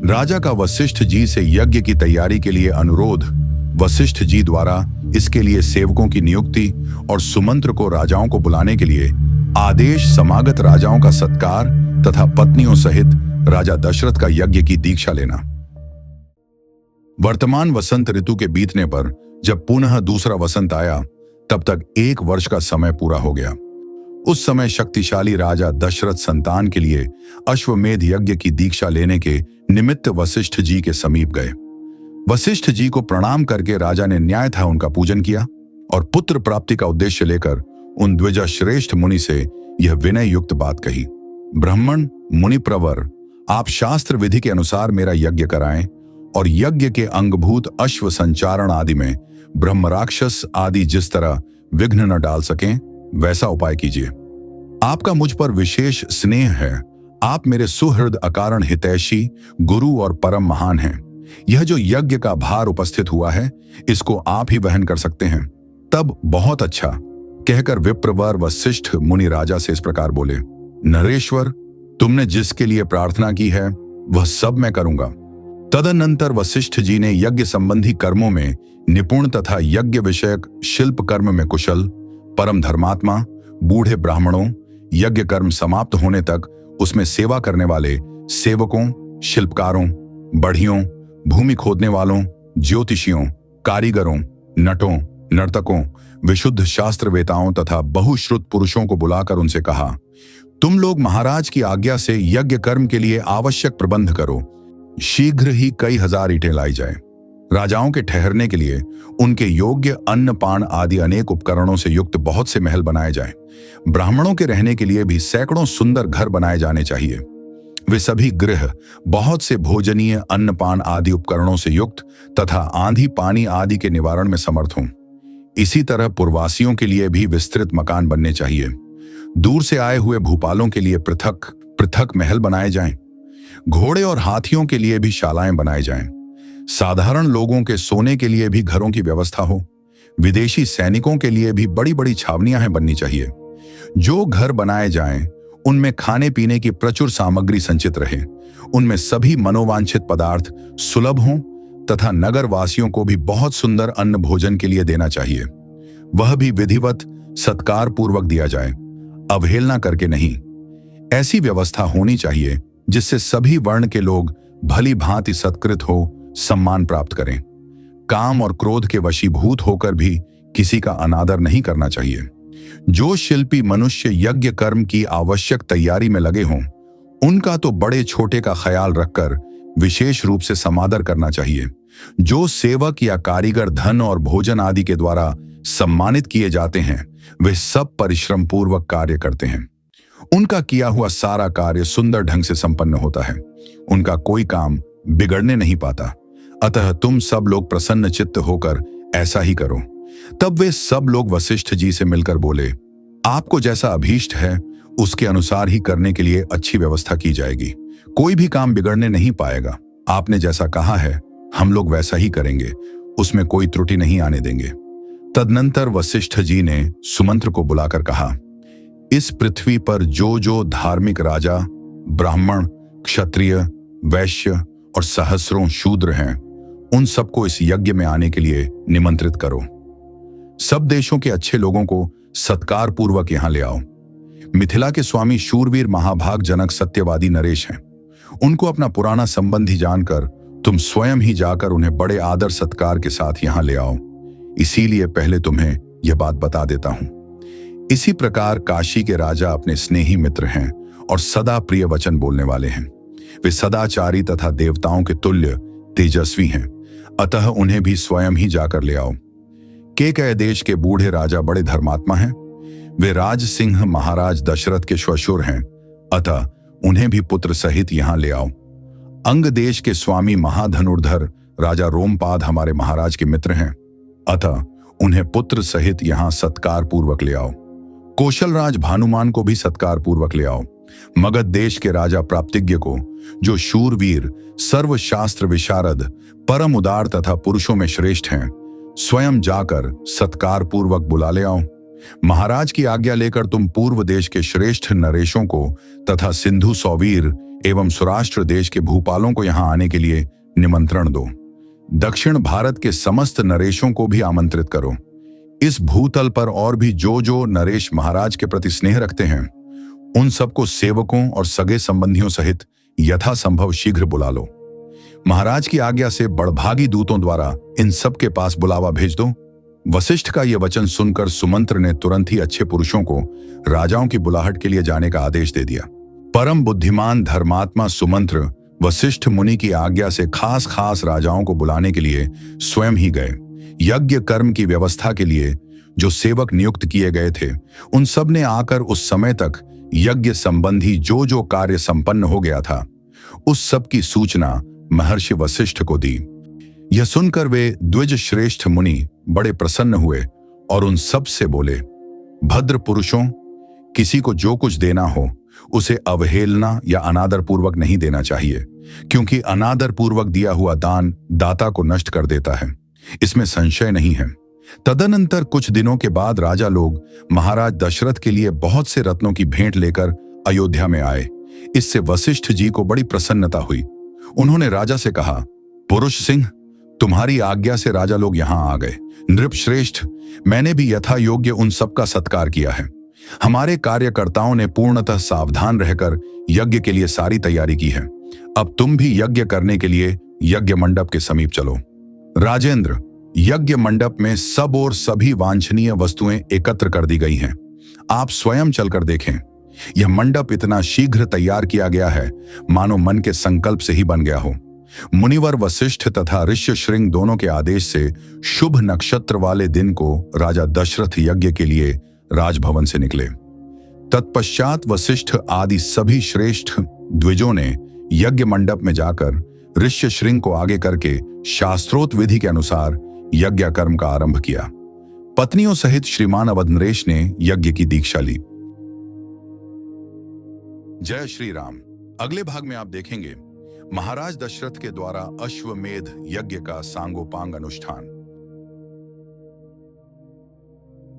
राजा का वशिष्ठ जी से यज्ञ की तैयारी के लिए अनुरोध, वशिष्ठ जी द्वारा इसके लिए सेवकों की नियुक्ति और सुमंत्र को राजाओं को बुलाने के लिए आदेश, समागत राजाओं का सत्कार तथा पत्नियों सहित राजा दशरथ का यज्ञ की दीक्षा लेना। वर्तमान वसंत ऋतु के बीतने पर जब पुनः दूसरा वसंत आया, तब तक 1 वर्ष का समय पूरा हो गया। उस समय शक्तिशाली राजा दशरथ संतान के लिए अश्वमेध यज्ञ की दीक्षा लेने के निमित्त वशिष्ठ जी के समीप गए। वशिष्ठ जी को प्रणाम करके राजा ने न्याय था उनका पूजन किया और पुत्र प्राप्ति का उद्देश्य लेकर उन द्विजा श्रेष्ठ मुनि से यह विनय युक्त बात कही। ब्राह्मण मुनि प्रवर, आप शास्त्र विधि के अनुसार मेरा यज्ञ कराएं और यज्ञ के अंगभूत अश्व संचारण आदि में ब्रह्म राक्षस आदि जिस तरह विघ्न न डाल सकें, वैसा उपाय कीजिए। आपका मुझ पर विशेष स्नेह है। आप मेरे सुहृद अकारण हितैषी, गुरु और परम महान हैं। यह जो यज्ञ का भार उपस्थित हुआ है, इसको आप ही वहन कर सकते हैं। तब बहुत अच्छा कहकर विप्रवर वशिष्ठ मुनि राजा से इस प्रकार बोले, नरेश्वर, तुमने जिसके लिए प्रार्थना की है वह सब मैं करूंगा। तदनंतर वशिष्ठ जी ने यज्ञ संबंधी कर्मों में निपुण तथा यज्ञ विषयक शिल्प कर्म में कुशल, परम धर्मात्मा, बूढ़े ब्राह्मणों, यज्ञ कर्म समाप्त होने तक उसमें सेवा करने वाले सेवकों, शिल्पकारों, बढ़ियों, भूमि खोदने वालों, ज्योतिषियों, कारीगरों, नटों, नर्तकों, विशुद्ध शास्त्रवेताओं तथा बहुश्रुत पुरुषों को बुलाकर उनसे कहा, तुम लोग महाराज की आज्ञा से यज्ञ कर्म के लिए आवश्यक प्रबंध करो। शीघ्र ही कई हजार ईंटें लाई जाए। राजाओं के ठहरने के लिए उनके योग्य अन्न पान आदि अनेक उपकरणों से युक्त बहुत से महल बनाए जाएं। ब्राह्मणों के रहने के लिए भी सैकड़ों सुंदर घर बनाए जाने चाहिए। वे सभी गृह बहुत से भोजनीय अन्न पान आदि उपकरणों से युक्त तथा आंधी पानी आदि के निवारण में समर्थ हों। इसी तरह पुरवासियों के लिए भी विस्तृत मकान बनने चाहिए। दूर से आए हुए भूपालों के लिए पृथक पृथक महल बनाए जाएं। घोड़े और हाथियों के लिए भी शालाएं बनाई जाएं। साधारण लोगों के सोने के लिए भी घरों की व्यवस्था हो। विदेशी सैनिकों के लिए भी बड़ी बड़ी छावनियां बननी चाहिए। जो घर बनाए जाएं, उनमें खाने पीने की प्रचुर सामग्री संचित रहे। उनमें सभी मनोवांछित पदार्थ सुलभ हों तथा नगर वासियों को भी बहुत सुंदर अन्न भोजन के लिए देना चाहिए। वह भी विधिवत सत्कार पूर्वक दिया जाए, अवहेलना करके नहीं। ऐसी व्यवस्था होनी चाहिए जिससे सभी वर्ण के लोग भली भांति सत्कृत हो, सम्मान प्राप्त करें। काम और क्रोध के वशीभूत होकर भी किसी का अनादर नहीं करना चाहिए। जो शिल्पी मनुष्य यज्ञ कर्म की आवश्यक तैयारी में लगे हों, उनका तो बड़े छोटे का ख्याल रखकर विशेष रूप से समादर करना चाहिए। जो सेवक या कारीगर धन और भोजन आदि के द्वारा सम्मानित किए जाते हैं, वे सब परिश्रम पूर्वक कार्य करते हैं। उनका किया हुआ सारा कार्य सुंदर ढंग से संपन्न होता है। उनका कोई काम बिगड़ने नहीं पाता। अतः तुम सब लोग प्रसन्न चित्त होकर ऐसा ही करो। तब वे सब लोग वशिष्ठ जी से मिलकर बोले, आपको जैसा अभीष्ट है उसके अनुसार ही करने के लिए अच्छी व्यवस्था की जाएगी। कोई भी काम बिगड़ने नहीं पाएगा। आपने जैसा कहा है हम लोग वैसा ही करेंगे, उसमें कोई त्रुटि नहीं आने देंगे। तदनंतर वशिष्ठ जी ने सुमंत्र को बुलाकर कहा, इस पृथ्वी पर जो जो धार्मिक राजा, ब्राह्मण, क्षत्रिय, वैश्य और सहस्रों शूद्र हैं, उन सबको इस यज्ञ में आने के लिए निमंत्रित करो। सब देशों के अच्छे लोगों को सत्कार पूर्वक यहां ले आओ। मिथिला के स्वामी शूरवीर महाभाग जनक सत्यवादी नरेश हैं। उनको अपना पुराना संबंधी जानकर तुम स्वयं ही जाकर उन्हें बड़े आदर सत्कार के साथ यहां ले आओ। इसीलिए पहले तुम्हें यह बात बता देता हूं। इसी प्रकार काशी के राजा अपने स्नेही मित्र हैं और सदा प्रिय वचन बोलने वाले हैं। वे सदाचारी तथा देवताओं के तुल्य तेजस्वी हैं। अतः उन्हें भी स्वयं ही जाकर ले आओ। केकय देश के बूढ़े राजा बड़े धर्मात्मा हैं। वे राज सिंह महाराज दशरथ के श्वशुर हैं। अतः उन्हें भी पुत्र सहित यहां ले आओ। अंग देश के स्वामी महाधनुर्धर राजा रोमपाद हमारे महाराज के मित्र हैं। अतः उन्हें पुत्र सहित यहां सत्कार पूर्वक ले आओ। कौशल राज भानुमान को भी सत्कार पूर्वक ले आओ। मगध देश के राजा प्राप्तिज्ञ को, जो शूरवीर, सर्वशास्त्र विशारद, परम उदार तथा पुरुषों में श्रेष्ठ हैं, स्वयं जाकर सत्कार पूर्वक बुला ले आओ। महाराज की आज्ञा लेकर तुम पूर्व देश के श्रेष्ठ नरेशों को तथा सिंधु सौवीर एवं सौराष्ट्र देश के भूपालों को यहां आने के लिए निमंत्रण दो। दक्षिण भारत के समस्त नरेशों को भी आमंत्रित करो। इस भूतल पर और भी जो नरेश महाराज के प्रति स्नेह रखते हैं, उन सबको सेवकों और सगे संबंधियों सहित यथासंभव शीघ्र बुला लो। महाराज की आज्ञा से बड़भागी दूतों द्वारा इन सब के पास बुलावा भेज दो। वशिष्ठ का यह वचन सुनकर सुमंत्र ने तुरंत ही अच्छे पुरुषों को राजाओं की बुलाहट के लिए जाने का आदेश दे दिया। परम बुद्धिमान धर्मात्मा सुमंत्र वशिष्ठ मुनि की आज्ञा से खास राजाओं को बुलाने के लिए स्वयं ही गए। यज्ञ कर्म की व्यवस्था के लिए जो सेवक नियुक्त किए गए थे, उन सब ने आकर उस समय तक यज्ञ संबंधी जो कार्य संपन्न हो गया था, उस सब की सूचना महर्षि वशिष्ठ को दी। यह सुनकर वे द्विज श्रेष्ठ मुनि बड़े प्रसन्न हुए और उन सब से बोले, भद्र पुरुषों, किसी को जो कुछ देना हो उसे अवहेलना या अनादर पूर्वक नहीं देना चाहिए, क्योंकि अनादर पूर्वक दिया हुआ दान दाता को नष्ट कर देता है, इसमें संशय नहीं है। तदनंतर कुछ दिनों के बाद राजा लोग महाराज दशरथ के लिए बहुत से रत्नों की भेंट लेकर अयोध्या में आए। इससे वशिष्ठ जी को बड़ी प्रसन्नता हुई। उन्होंने राजा से कहा, पुरुष सिंह, तुम्हारी आज्ञा से राजा लोग यहां आ गए। नृप श्रेष्ठ, मैंने भी यथा योग्य उन सबका सत्कार किया है। हमारे कार्यकर्ताओं ने पूर्णतः सावधान रहकर यज्ञ के लिए सारी तैयारी की है। अब तुम भी यज्ञ करने के लिए यज्ञ मंडप के समीप चलो। राजेंद्र, यज्ञ मंडप में सब और सभी वांछनीय वस्तुएं एकत्र कर दी गई हैं। आप स्वयं चलकर देखें। यह मंडप इतना शीघ्र तैयार किया गया है मानो मन के संकल्प से ही बन गया हो। मुनिवर वशिष्ठ तथा ऋष्यशृंग दोनों के आदेश से शुभ नक्षत्र वाले दिन को राजा दशरथ यज्ञ के लिए राजभवन से निकले। तत्पश्चात वशिष्ठ आदि सभी श्रेष्ठ द्विजों ने यज्ञ मंडप में जाकर ऋष्यशृंग को आगे करके शास्त्रोक्त विधि के अनुसार यज्ञ कर्म का आरंभ किया। पत्नियों सहित श्रीमान अवध नरेश ने यज्ञ की दीक्षा ली। जय श्री राम। अगले भाग में आप देखेंगे महाराज दशरथ के द्वारा अश्वमेध यज्ञ का सांगोपांग अनुष्ठान।